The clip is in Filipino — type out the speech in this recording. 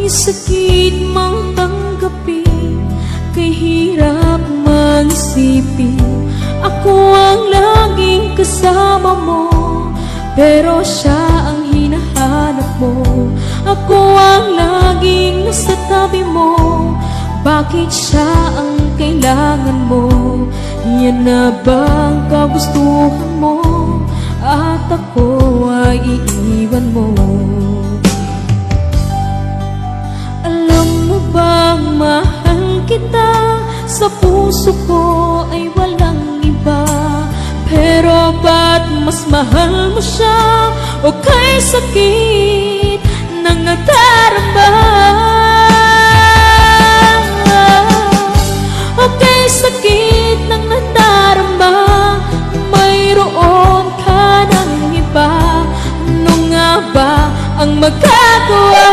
sakit mang tanggapin, kay hirap mag-isipin. Ako ang laging kasama mo, pero siya ang hinahanap mo. Ako ang laging nasa tabi mo, bakit siya ang kailangan mo? Yan na bang kagustuhan mo, at ako ay iiwan mo? Alam mo bang mahal kita, sa puso ko ay walang iba. Pero ba't mas mahal mo siya, o kay sakit ng nadarama? O kay sakit ng nadarama, mayroon ka ng iba. Ano nga ba ang magagawa?